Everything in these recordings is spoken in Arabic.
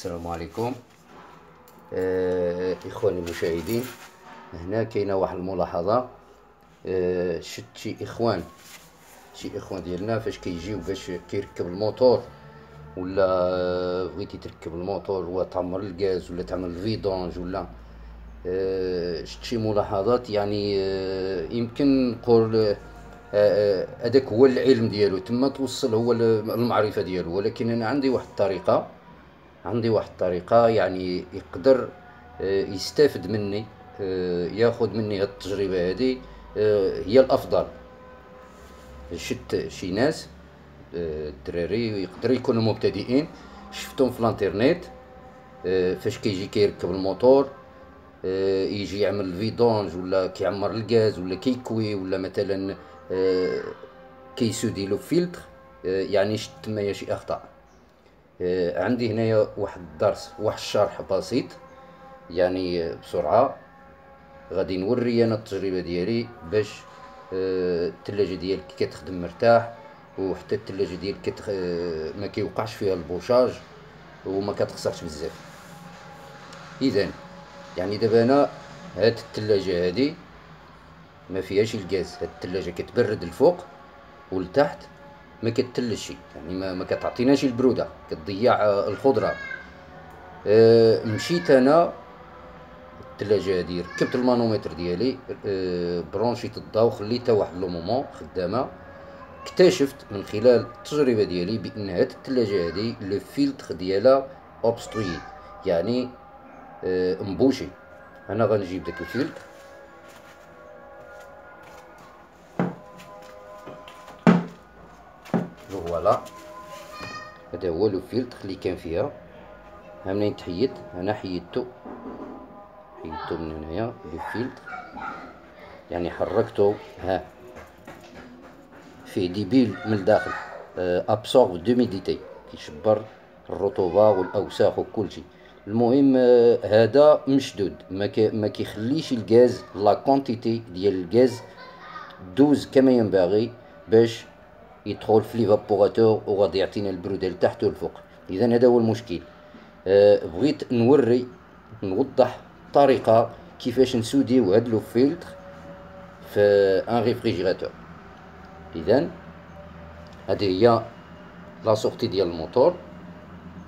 السلام عليكم. إخواني المشاهدين، هنا كاينه واحد الملاحظه. شت شي اخوان ديالنا فاش كيجيو باش كيركب الموتور، ولا بغيتي تركب الموتور وتعمر الغاز ولا تعمل الفيدونج ولا شت شي ملاحظات، يعني يمكن نقول هذاك هو العلم ديالو تما توصل، هو المعرفه ديالو. ولكن انا عندي واحد الطريقة يعني يقدر يستافد مني، ياخذ مني هاد التجربة هادي، هي الأفضل. شت شي ناس، الدراري يقدروا يكونوا مبتدئين، شفتهم في الانترنت فاش كيجي كيركب الموتور، يجي يعمل فيدونج ولا كيعمر الغاز ولا كيكوي ولا مثلا كيسودي له فيلتر. يعني شت تمايا شي أخطاء. عندي هنايا واحد الدرس، واحد الشرح بسيط، يعني بسرعة غادي نوري انا التجربة ديالي باش الثلاجة ديالك كتخدم مرتاح، وحتى الثلاجة ديالك ما كيوقعش فيها البوشاج وما كتخسرش بزاف. اذا يعني دابا انا هاد الثلاجة هادي ما فيهاش الغاز، هاد الثلاجة كتبرد الفوق ولتحت، ما كتتلج شي، يعني ما كتعطيناش البرودة، كتضيع الخضرة. مشيت انا الثلاجة هادي، ركبت المانومتر ديالي، برونشيت الضو، خليتها واحد لو مومون خدامة. اكتشفت من خلال التجربة ديالي بان هاد الثلاجة هادي لو فيلتر ديالها اوبستروي، يعني مبوشي. انا غنجيب داك الفيلتر، فوالا هذا هو لو فيلتر اللي كان فيها. ها منين تحيد، انا حيدتو من هنايا لو فيلتر، يعني حركته. ها فيه ديبيل من الداخل، ابسورب دوميديتي، كيشبر الرطوبه والاوساخ وكلشي. المهم هذا مشدود، ما كيخليش الغاز، لا كونتيتي ديال الغاز دوز كما ينبغي باش يدخل في ليفابوراتور وغادي يعطينا البروده لتحت والفوق. اذا هذا هو المشكل. بغيت نوضح طريقه كيفاش نسوديو هاد لو فيلتر في ان ريفريجيراتور. اذا هذه هي لا سورتي ديال الموتور،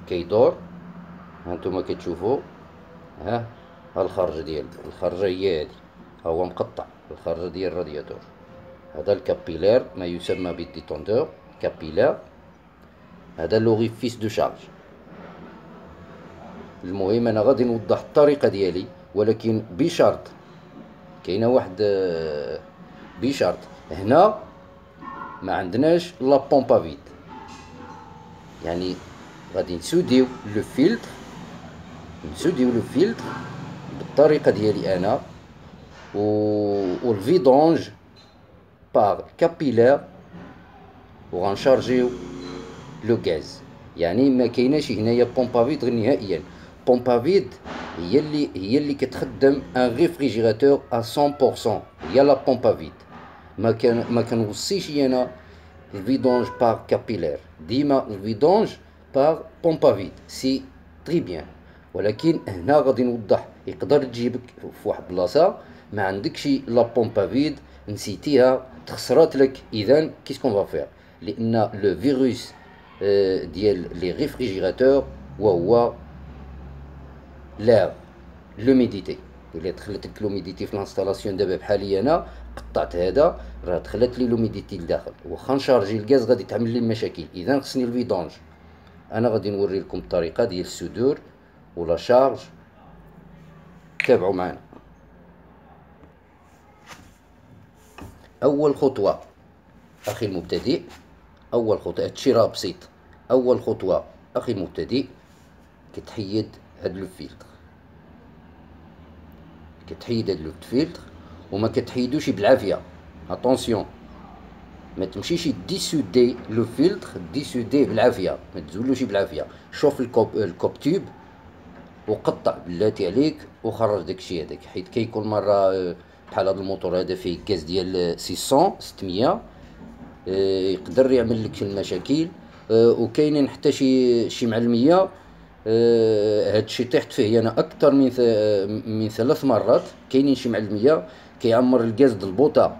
كيدور. هانتوما كتشوفوا، ها الخرجه هي هذه، ها هو مقطع الخرجه ديال الرادياتور. هذا الكابيلار، ما يسمى بالديتوندور كابيلار. هذا لوريفيس دو شارج. المهم انا غادي نوضح الطريقه ديالي، ولكن بشرط، كاينه واحد بشرط. هنا ما عندناش لا بومبا فيد، يعني غادي نسوديو لو فيلتر بالطريقه ديالي انا، والفيدونج باغ كابيلار، وغنشارجيو لو غاز. يعني ما كايناش هنايا بومبا فيد غير نهائيا. بومبا فيد هي اللي كتخدم ان ريفريجيراتور ا 100%، هي لا بومبا فيد. ما كنوصيش انا الفيدونج باغ كابيلار، ديما الفيدونج باغ بومبا فيد سي تري بيان. ولكن هنا غادي نوضح، يقدر تجيبك في واحد البلاصه ما عندكش لا بومبا فيد، نسيتيها، تخسرات لك. اذا كيسكون فافير، لان لو فيروس ديال لي ريفريجيراتور وهو لا لوميديتي. الا دخلت لك لوميديتي في الانستالاسيون دابا بحالي انا قطعت هذا، راه دخلت لي لوميديتي لداخل، واخا نشارجي الغاز غادي تعمل لي مشاكل. اذا خصني الفيدونج. انا غادي نوري لكم الطريقه ديال السودور ولا شارج. تابعوا معنا. اول خطوه اخي المبتدئ، اول خطوه، هادشي راه بسيط. اول خطوه اخي المبتدئ، كتحيد هاد لو فيلتر، وما كتحيدوش بالعافيه. اتونسيون، ما تمشيش ديسودي لو فيلتر، ديسوديه بالعافيه، ما تزولوش بالعافيه. شوف الكوب تيوب وقطع بلاتي عليك وخرج داكشي هذاك، حيت كيكون مره بحال هذا الموتور هذا فيه غاز ديال 600 يقدر يعمل لك المشاكل. وكاينين حتى شي معلميه هادشي طيحت فيه انا اكثر من 3 مرات. كاينين شي معلميه كيعمر الغاز د البوطه،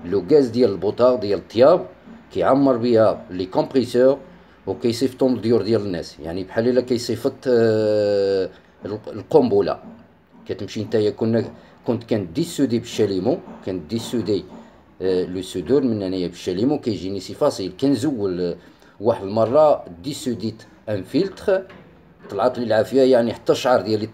لو غاز ديال البوطه ديال الطياب، كيعمر بها لي كومبريسور وكيصيفطهم للديور ديال الناس، يعني بحال الا كيصيفط القنبله. كتمشي نتايا كنت كنديسودي بالشاليمو، كنديسودي لو سودور من هنايا بالشاليمو، كيجيني سي فاسيل. كنزول واحد المره ديسوديت ان فيلتر، طلعت لي العافيه، يعني حتى الشعر ديالي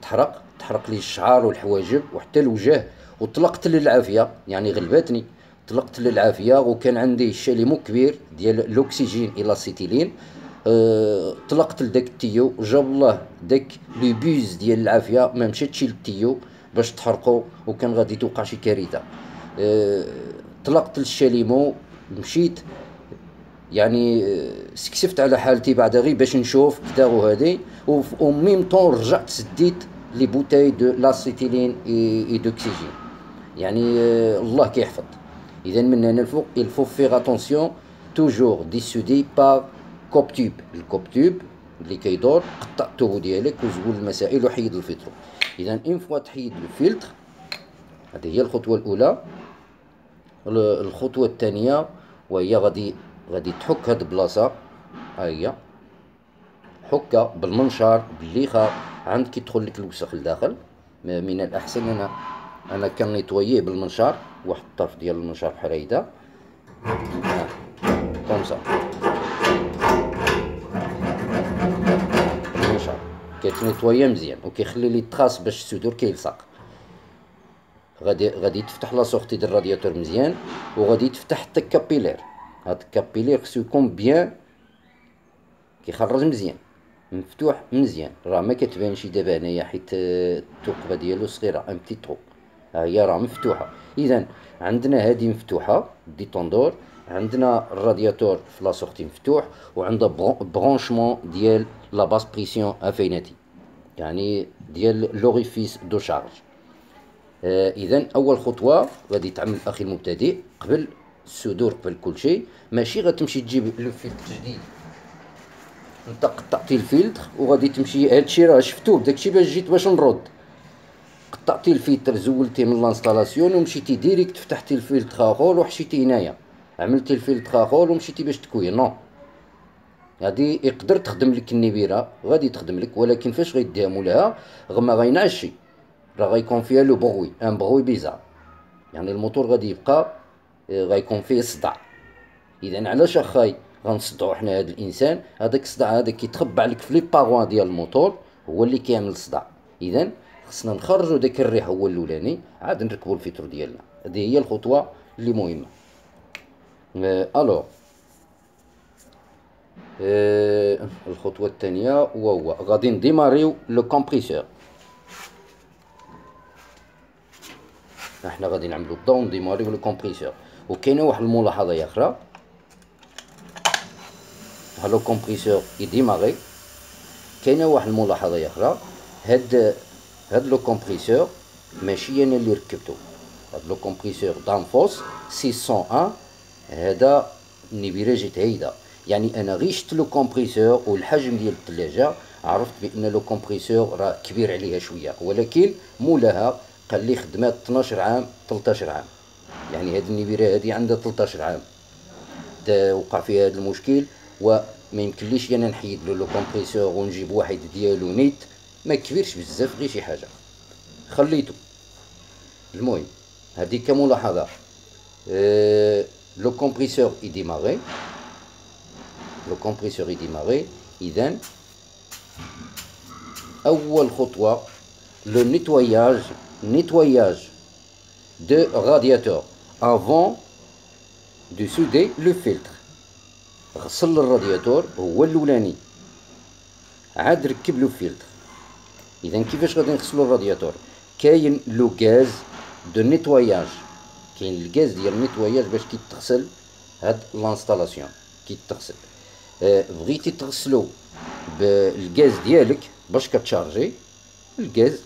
تحرق لي الشعر والحواجب وحتى الوجه، وطلقت للعافيه، يعني غلباتني. طلقت للعافيه، وكان عندي شاليمو كبير ديال الاكسجين الى سيتيلين. طلقت لداك التيو، جاب الله داك لو بوز ديال العافيه ما مشاتش للتيو باش تحرقو، وكان غادي توقع شي كارثه. طلقت للشاليمو، مشيت يعني سكسفت على حالتي بعدا غير باش نشوف كدا وهادي، و ميم طون رجعت سديت لي بوتاي دو لاسيتيلين اي دوكسيجين. يعني الله كيحفظ. اذا من هنا الفوق il faut faire attention toujours dissoudé par كوب تيوب. الكوب تيوب اللي كيدور، قطع التوبو ديالك وزول المسائل وحيد الفلتر. اذا اون فوا تحيد الفلتر، هذه هي الخطوه الاولى. الخطوه الثانيه وهي غادي تحك هاد البلاصه، ها هي حكه بالمنشار بالليخه، عندك كيدخل لك الوسخ لداخل. من الاحسن انا كنيطوييه بالمنشار، واحد الطرف ديال المنشار بحال هيدا، كومسا. المنشار كيتنيطويا مزيان وكيخلي لي الطراس باش السدور كيلصق. غادي تفتح لا سورتي ديال الرادياتور مزيان، وغادي تفتح حتى الكابيلير. هاد الكابيلير خصو يكون بيان كيخرج مزيان، مفتوح مزيان. راه ما كتبانش دابا هنايا حيت الثقبه ديالو صغيره ان بتي ترو، ها هي راه مفتوحه. اذا عندنا هادي مفتوحه ديتوندور، عندنا الرادياتور في لا سورتي مفتوح، وعندنا برونشمون ديال لا باس بريسيون افيناتي، يعني ديال لوريفيس دو شارج. اذا اول خطوه غادي تعمل اخي المبتدئ قبل الصدور، قبل كل شيء، ماشي غتمشي تجيب لو فيلتر جديد. انت قطعتي الفيلتر وغادي تمشي، هادشي راه شفتوه، داكشي باش جيت باش نرد. قطعتي الفيلتر، زولتيه من لانستالاسيون ومشيتي ديريكت فتحتي الفيلتر اخر وحشيتي هنايا، عملتي الفيلتر اخر ومشيتي باش تكوي. نو، هادي يقدر تخدم لك النبيره، غادي تخدم لك، ولكن فاش غيديها مولاها ما غينعشي، راه غيكون فيها لو بروي، ان بروي بيزار، يعني الموتور غادي يبقى غيكون فيه صداع. اذا علاش اخاي غنصدعو حنا هاد الانسان؟ هذاك الصداع هذا كيتخبع لك في لي باغوا ديال الموتور، هو اللي كيعمل الصداع. اذا خصنا نخرجوا داك الريح هو الاولاني، عاد نركبوا الفيتر ديالنا. هذه هي الخطوه اللي مهمه. الوغ الخطوه الثانيه وهو غادي نديماريو لو كومبريسور. احنا غادي نعملو الضوء نديماريو لو كومبريسور. وكاينه واحد الملاحظه اخرى، ها لو كومبريسور يديماغي. كاينه واحد الملاحظه اخرى، هاد لو كومبريسور ماشي انا اللي ركبته، هاد لو كومبريسور دانفوس 601 هذا النبيره جات هايده، يعني انا غير شفت لو كومبريسور والحجم ديال الثلاجه عرفت بان لو كومبريسور راه كبير عليها شويه، ولكن مولاها قال لي خدمات 12 عام 13 عام، يعني هاد النبيره هادي عندها 13 عام وقع فيها هذا المشكل. وما يمكنليش انا نحيد له لو كومبريسور ونجيب واحد ديالو نيت، ما كبيرش بزاف، غير شي حاجه خليته. المهم هذه كملاحظه. لو كومبريسور يديماغي، لو كومبريسور يديماغي. اذا اول خطوه لو نيتواياج دو رادياتور avant de souder le filtre. غسل الرادياتور هو الاولاني، عاد ركب له فيلتر. اذا كيفاش غادي نغسلو الرادياتور؟ كاين لو غاز دو نيتواياج، كاين الغاز ديال النيتواياج باش كيتغسل هاد لانستالاسيون كيتغسل. بغيتي تغسلو بالغاز ديالك باش كتشارجي الغاز.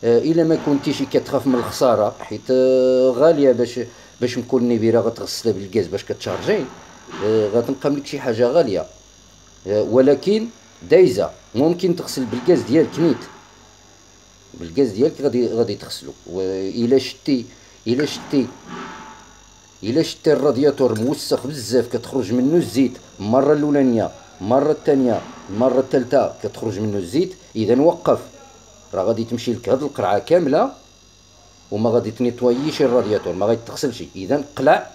الا ما كنتيش كتخاف من الخساره حيت غاليه باش نكون النبيره غتغسلها بالغاز باش كتشارجي، غتنقم لك شي حاجه غاليه. ولكن دايزه، ممكن تغسل بالغاز ديالك نيت، بالغاز ديالك غادي تغسلو. والا شتي الا شتي الرادياتور موسخ بزاف كتخرج منه الزيت، المره الاولانيه، المره الثانيه، المره الثالثه كتخرج منه الزيت، اذا وقف، راه غادي تمشي لك هاد القرعه كامله وما غادي تنيطوييش الرادياتور، ما غادي تغسلش. اذا قلع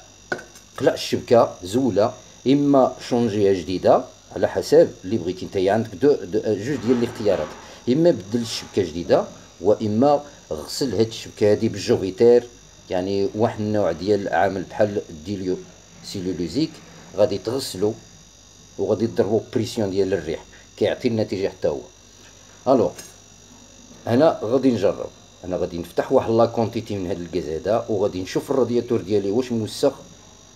الشبكه زوله، اما شونجيها جديده على حسب اللي بغيتي نتايا، عندك جوج ديال الاختيارات، اما بدل الشبكه جديده، واما غسل هاد الشبكه هادي بالجوفيتير، يعني واحد النوع ديال عامل بحال الديليو سيلولوزيك، غادي تغسلو وغادي تضربو بريسيون ديال الريح، كيعطي النتيجه حتى هو. الوغ انا غادي نجرب، انا غادي نفتح واحد لا كونتيتي من هاد الغاز هذا، وغادي نشوف الرادياتور ديالي واش موسخ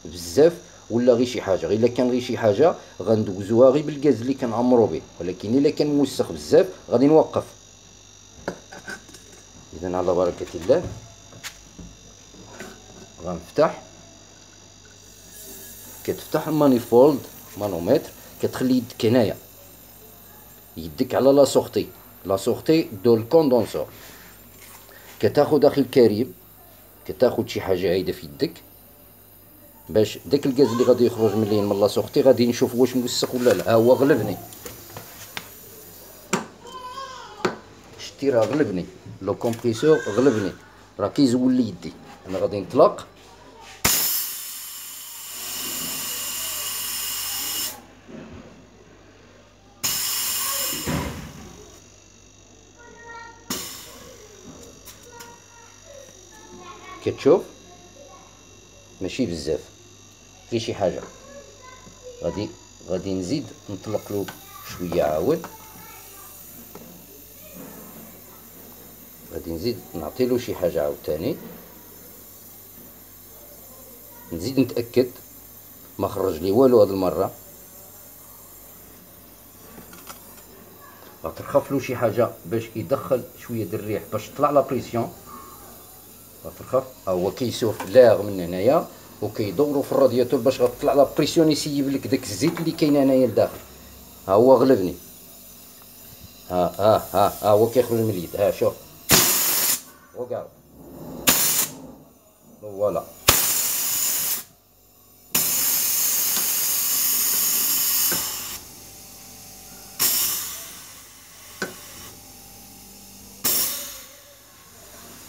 بزاف ولا غير شي حاجه. الا كان غير شي حاجه غندوزوها غير بالغاز اللي كنعمرو به، ولكن الا كان موسخ بزاف غادي نوقف. اذا على بركه الله غنفتح. كتفتح المانيفولد مانومتر، كتخلي يدك هنايا، يدك على لا سورتي دو الكوندونسور، كتاخد اخي الكريم، كتاخد شي حاجه عايده في يدك باش داك الغاز اللي غادي يخرج من لا سورتي غادي نشوف واش موسخ ولا لا. ها هو غلبني، شتي راه غلبني لو كومبريسور، غلبني راه كيزول لي يدي. انا غادي نطلق، كتشوف ماشي بزاف، غير شي حاجه. غادي نزيد نطلق له شويه عاود، غادي نزيد نعطي له شي حاجه عاوتاني، نزيد نتاكد ما خرج لي والو هاد المره. غترخف له شي حاجه باش يدخل شويه د الريح باش تطلع لا بريسيون، غترخف. ها هو كيسوف لاغ من هنايا وكيدورو في الرادياتور باش غتطلع لا بريسيون، يسيب لك داك الزيت اللي كاين هنايا لداخل. ها هو غلبني، ها هو كيخرج من اليد، ها شوف، وكارد، فوالا.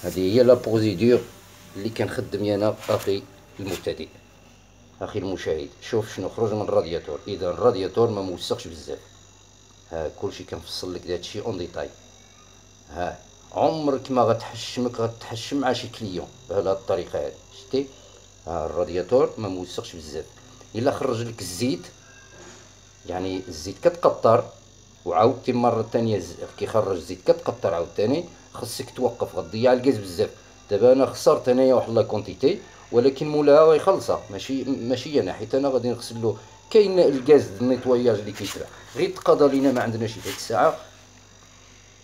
هذه هي لا بروزيدور اللي كنخدم انا اخي المبتدئ. اخي المشاهد، شوف شنو خرج من الرادياتور. اذا الرادياتور ما موسخش بزاف، ها كلشي كنفصل لك داكشي اون ديتاي. ها عمرك ما غتحشم مع شي كليون بهذه الطريقه هذه، شتي؟ ها الرادياتور ما موسخش بزاف. الا خرج لك الزيت، يعني الزيت كتقطر وعاودتي المره الثانيه كيخرج الزيت كتقطر عاوتاني، خصك توقف، غتضيع الغاز بزاف. دابا انا خسرت انايا واحد لا كونتيتي، ولكن مولاها غيخلصها، ماشي انا، حيت انا غادي نغسل له. كاين الغاز د النيطواياج اللي كيتباع، غير تقاضى لينا ما عندناش ديك الساعه.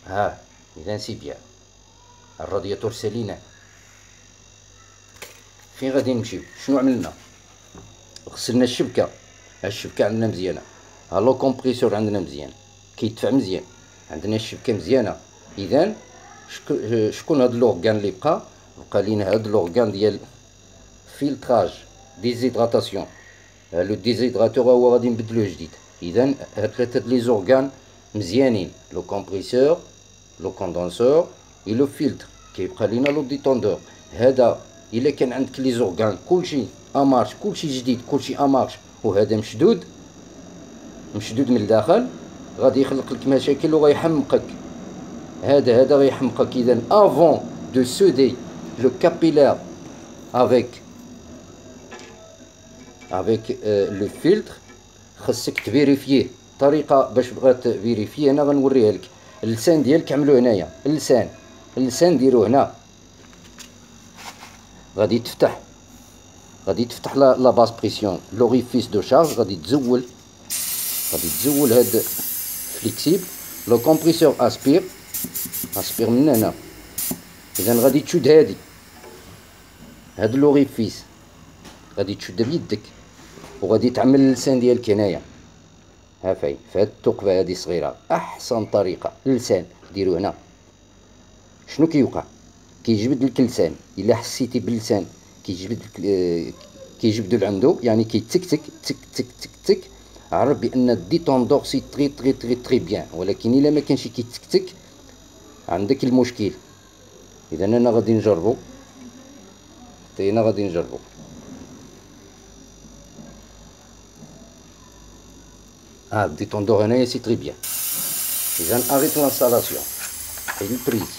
ها اذا سي بيان الرادياتور سالينا. فين غادي نمشيو؟ شنو عملنا؟ غسلنا الشبكه، الشبكه عندنا مزيانه، ها لو كومبريسور عندنا مزيان كيدفع مزيان، عندنا الشبكه مزيانه. اذا شكون هاد لورغان اللي بقى لينا؟ هاد لورغان ديال فيلتراج ديزيدراتاسيون، لو ديزيدراتور هو غادي نبدلوه جديد. اذا هاد ثلاثه لي زورغان مزيانين، لو كومبريسور، لو كوندونسور اي لو فيلتر. كيبقى لينا لو ديتوندور. هذا الا كان عندك لي زورغان كلشي امارش، كلشي جديد، كلشي امارش، وهذا مشدود من الداخل، غادي يخلق لك مشاكل وغيحمقك. هذا غيحمقك. اذا افون دو سودي لو كابيلار افيك لو فيلتر، خاصك تفيريفيه. طريقه باش بغات تفيريفيه انا غنوريها لك. اللسان ديالك عملوه هنايا، اللسان ديروه هنا. غادي تفتح لا باس بريسيون، لوريفيس دو شارج، غادي تزول هاد فليكسيبل. لو كومبريسور اسبير من هنا. اذا غادي تشد هاد لوريفيس، غادي تشد بيدك وغادي تعمل اللسان ديالك هنايا. ها فاين في هاد الثقبه هادي صغيره. احسن طريقه اللسان ديرو هنا. شنو كيوقع؟ كيجبد لك اللسان. الا حسيتي باللسان كيجبد لك كيجبدو لعندو، يعني كيتكتك تك تك تك تك، عرف بان الديتوندور سي تري تري تري تري بيان. ولكن الا ما كانش كيتكتك عندك المشكل. اذا انا غادي نجربو، حتى انا غادي نجربو. الديتوندور هنايا سي تري بيان. اذا اريت لانستالاسيون، حيد البريز،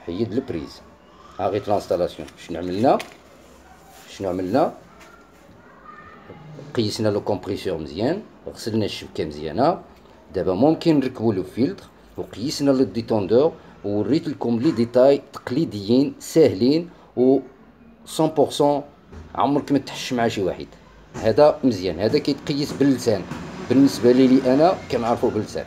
حيد البريز، اريت لانستالاسيون. شنو عملنا؟ قيسنا لو كومبريسور مزيان، غسلنا الشبكه مزيانه. دابا ممكن نركبو لو فيلتر، وقيسنا لو ديتوندور، ووريت لكم لي ديتاي تقليديين ساهلين و 100%. عمرك ما تحش مع شي واحد. هذا مزيان، هذا كيتقيس باللسان. بالنسبه لي انا كنعرفو باللسان.